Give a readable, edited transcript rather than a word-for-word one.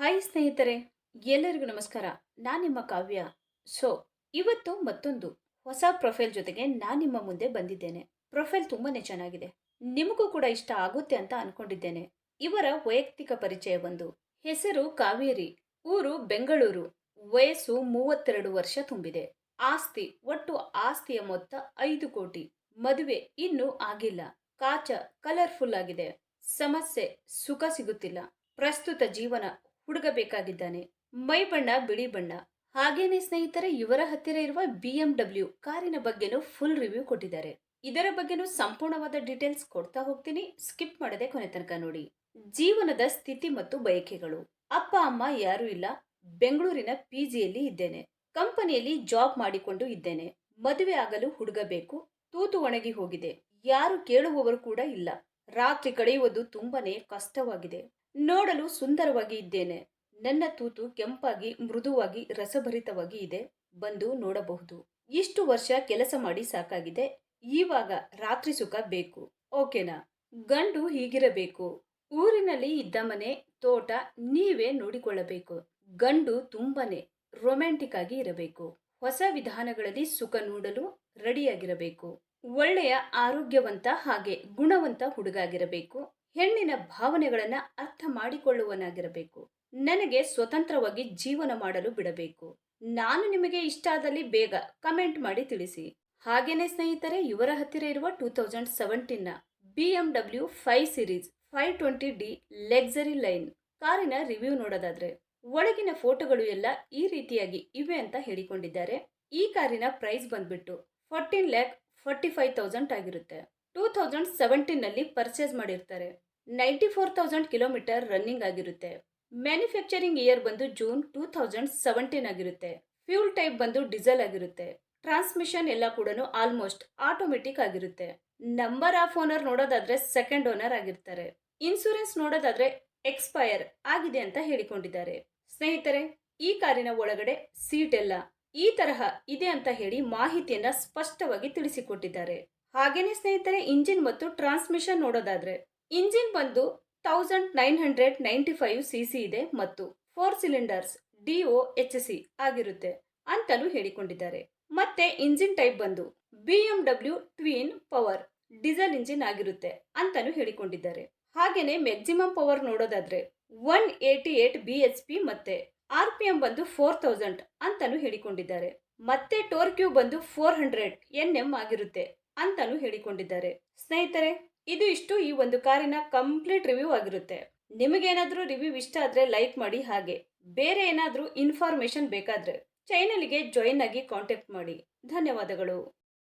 Hi ಸ್ನೇಹಿತರೆ, ಎಲ್ಲರಿಗೂ ನಮಸ್ಕಾರ. ನಾನು ನಿಮ್ಮ ಕಾವ್ಯ. ಸೊ, ಇವತ್ತು ಮತ್ತೊಂದು ಹೊಸ ಪ್ರೊಫೈಲ್ ಜೊತೆಗೆ ನಾನು ನಿಮ್ಮ ಮುಂದೆ ಬಂದಿದ್ದೇನೆ. ಪ್ರೊಫೈಲ್ ತುಂಬಾನೇ ಚೆನ್ನಾಗಿದೆ. ನಿಮಗೂ ಕೂಡ ಇಷ್ಟ ಆಗುತ್ತೆ ಅಂತ ಅನ್ಕೊಂಡಿದ್ದೇನೆ. ಇವರ ವೈಯಕ್ತಿಕ ಪರಿಚಯ ಬಂದು ಹೆಸರು ಕಾವೇರಿ, ಊರು ಬೆಂಗಳೂರು, ವಯಸ್ಸು 32 ವರ್ಷ ತುಂಬಿದೆ. ಒಟ್ಟು ಆಸ್ತಿಯ ಮೊತ್ತ 5 ಕೋಟಿ. ಮದುವೆ ಇನ್ನೂ ಆಗಿಲ್ಲ. ಕಾಚ ಕಲರ್ಫುಲ್ ಆಗಿದೆ. ಸಮಸ್ಯೆ ಸುಖ ಸಿಗುತ್ತಿಲ್ಲ. ಪ್ರಸ್ತುತ ಜೀವನ ಹುಡುಗ ಬೇಕಾಗಿದ್ದಾನೆ. ಮೈ ಬಣ್ಣ ಬಿಳಿ ಬಣ್ಣ. ಹಾಗೇನೆ ಸ್ನೇಹಿತರೆ, ಇವರ ಹತ್ತಿರ ಇರುವ BMW ಕಾರಿನ ಬಗ್ಗೆನೂ ಫುಲ್ ರಿವ್ಯೂ ಕೊಟ್ಟಿದ್ದಾರೆ. ಇದರ ಬಗ್ಗೆನೂ ಸಂಪೂರ್ಣವಾದ ಡೀಟೇಲ್ಸ್ ಕೊಡ್ತಾ ಹೋಗ್ತೀನಿ. ಸ್ಕಿಪ್ ಮಾಡದೆ ಕೊನೆ ತನಕ ನೋಡಿ. ಜೀವನದ ಸ್ಥಿತಿ ಮತ್ತು ಬಯಕೆಗಳು. ಅಪ್ಪ ಅಮ್ಮ ಯಾರೂ ಇಲ್ಲ. ಬೆಂಗಳೂರಿನ PGಯಲ್ಲಿ ಇದ್ದೇನೆ. ಕಂಪನಿಯಲ್ಲಿ ಜಾಬ್ ಮಾಡಿಕೊಂಡು ಇದ್ದೇನೆ. ಮದುವೆ ಆಗಲು ಹುಡುಗ ಬೇಕು. ತೂತು ಒಣಗಿ ಹೋಗಿದೆ. ಯಾರು ಕೇಳುವವರು ಕೂಡ ಇಲ್ಲ. ರಾತ್ರಿ ಕಳೆಯುವುದು ತುಂಬಾನೇ ಕಷ್ಟವಾಗಿದೆ. ನೋಡಲು ಸುಂದರವಾಗಿ ಇದ್ದೇನೆ. ನನ್ನ ತೂತು ಕೆಂಪಾಗಿ ಮೃದುವಾಗಿ ರಸಭರಿತವಾಗಿ ಇದೆ. ಬಂದು ನೋಡಬಹುದು. ಇಷ್ಟು ವರ್ಷ ಕೆಲಸ ಮಾಡಿ ಸಾಕಾಗಿದೆ. ಇವಾಗ ರಾತ್ರಿ ಸುಖ ಬೇಕು. ಓಕೆನಾ? ಗಂಡು ಹೀಗಿರಬೇಕು. ಊರಿನಲ್ಲಿ ಇದ್ದ ಮನೆ, ತೋಟ ನೀವೇ ನೋಡಿಕೊಳ್ಳಬೇಕು. ಗಂಡು ತುಂಬಾನೇ ರೊಮ್ಯಾಂಟಿಕ್ ಆಗಿ ಇರಬೇಕು. ಹೊಸ ವಿಧಾನಗಳಲ್ಲಿ ಸುಖ ನೋಡಲು ರೆಡಿಯಾಗಿರಬೇಕು. ಒಳ್ಳೆಯ ಆರೋಗ್ಯವಂತ ಹಾಗೆ ಗುಣವಂತ ಹುಡುಗ ಆಗಿರಬೇಕು. ಹೆಣ್ಣಿನ ಭಾವನೆಗಳನ್ನ ಅರ್ಥ ಮಾಡಿಕೊಳ್ಳುವನಾಗಿರಬೇಕು. ನನಗೆ ಸ್ವತಂತ್ರವಾಗಿ ಜೀವನ ಮಾಡಲು ಬಿಡಬೇಕು. ನಾನು ನಿಮಗೆ ಇಷ್ಟ ಆದಲ್ಲಿ ಬೇಗ ಕಮೆಂಟ್ ಮಾಡಿ ತಿಳಿಸಿ. ಹಾಗೇನೆ ಸ್ನೇಹಿತರೆ, ಇವರ ಹತ್ತಿರ ಇರುವ 2017ನ BMW 5 series 520D luxury line ಕಾರಿನ ರಿವ್ಯೂ ನೋಡೋದಾದ್ರೆ, ಒಳಗಿನ ಫೋಟೋಗಳು ಎಲ್ಲ ಈ ರೀತಿಯಾಗಿ ಇವೆ ಅಂತ ಹೇಳಿಕೊಂಡಿದ್ದಾರೆ. ಈ ಕಾರಿನ ಪ್ರೈಸ್ ಬಂದ್ಬಿಟ್ಟು 14,45,000 ಆಗಿರುತ್ತೆ. 2017ನಲ್ಲಿ ಪರ್ಚೇಸ್ ಮಾಡಿರ್ತಾರೆ. 94,000 ಕಿಲೋಮೀಟರ್ ರನ್ನಿಂಗ್ ಆಗಿರುತ್ತೆ. ಮ್ಯಾನುಫ್ಯಾಕ್ಚರಿಂಗ್ ಇಯರ್ ಬಂದು ಜೂನ್ 2017 ಆಗಿರುತ್ತೆ. ಫ್ಯೂಲ್ ಟೈಪ್ ಬಂದು ಡೀಸೆಲ್ ಆಗಿರುತ್ತೆ. ಟ್ರಾನ್ಸ್ಮಿಷನ್ ಎಲ್ಲ ಕೂಡ ಆಲ್ಮೋಸ್ಟ್ ಆಟೋಮೆಟಿಕ್ ಆಗಿರುತ್ತೆ. ನಂಬರ್ ಆಫ್ ಓನರ್ ನೋಡೋದಾದ್ರೆ ಸೆಕೆಂಡ್ ಓನರ್ ಆಗಿರ್ತಾರೆ. ಇನ್ಸೂರೆನ್ಸ್ ನೋಡೋದಾದ್ರೆ ಎಕ್ಸ್ಪೈರ್ ಆಗಿದೆ ಅಂತ ಹೇಳಿಕೊಂಡಿದ್ದಾರೆ. ಸ್ನೇಹಿತರೆ, ಈ ಕಾರಿನ ಒಳಗಡೆ ಸೀಟ್ ಎಲ್ಲ ಈ ತರಹ ಇದೆ ಅಂತ ಹೇಳಿ ಮಾಹಿತಿಯನ್ನ ಸ್ಪಷ್ಟವಾಗಿ ತಿಳಿಸಿಕೊಟ್ಟಿದ್ದಾರೆ. ಹಾಗೇನೆ ಸ್ನೇಹಿತರೆ, ಇಂಜಿನ್ ಮತ್ತು ಟ್ರಾನ್ಸ್ಮಿಷನ್ ನೋಡೋದಾದ್ರೆ, ಇಂಜಿನ್ ಬಂದು 1995 cc ಇದೆ ಮತ್ತು 4 ಸಿಲಿಂಡರ್ಸ್ DOHC ಆಗಿರುತ್ತೆ ಅಂತಲೂ ಹೇಳಿಕೊಂಡಿದ್ದಾರೆ. ಮತ್ತೆ ಇಂಜಿನ್ ಟೈಪ್ ಬಂದು BMW twin power diesel engine ಆಗಿರುತ್ತೆ ಅಂತಾನು ಹೇಳಿಕೊಂಡಿದ್ದಾರೆ. ಹಾಗೇನೆ ಮ್ಯಾಕ್ಸಿಮಮ್ ಪವರ್ ನೋಡೋದಾದ್ರೆ 188 BHP ಮತ್ತೆ RPM ಬಂದು 4000 ಅಂತಾನು ಹೇಳಿಕೊಂಡಿದ್ದಾರೆ. ಮತ್ತೆ ಟೋರ್ಕ್ಯೂ ಬಂದು 400 Nm ಆಗಿರುತ್ತೆ ಅಂತಾನು ಹೇಳಿಕೊಂಡಿದ್ದಾರೆ. ಸ್ನೇಹಿತರೆ, ಇದು ಇಷ್ಟು ಈ ಒಂದು ಕಾರಿನ ಕಂಪ್ಲೀಟ್ ರಿವ್ಯೂ ಆಗಿರುತ್ತೆ. ನಿಮಗೇನಾದ್ರೂ ರಿವ್ಯೂ ಇಷ್ಟ ಆದ್ರೆ ಲೈಕ್ ಮಾಡಿ. ಹಾಗೆ ಬೇರೆ ಏನಾದ್ರೂ ಇನ್ಫಾರ್ಮೇಶನ್ ಬೇಕಾದ್ರೆ ಚಾನೆಲ್ಗೆ ಜಾಯಿನ್ ಆಗಿ ಕಾಂಟ್ಯಾಕ್ಟ್ ಮಾಡಿ. ಧನ್ಯವಾದಗಳು.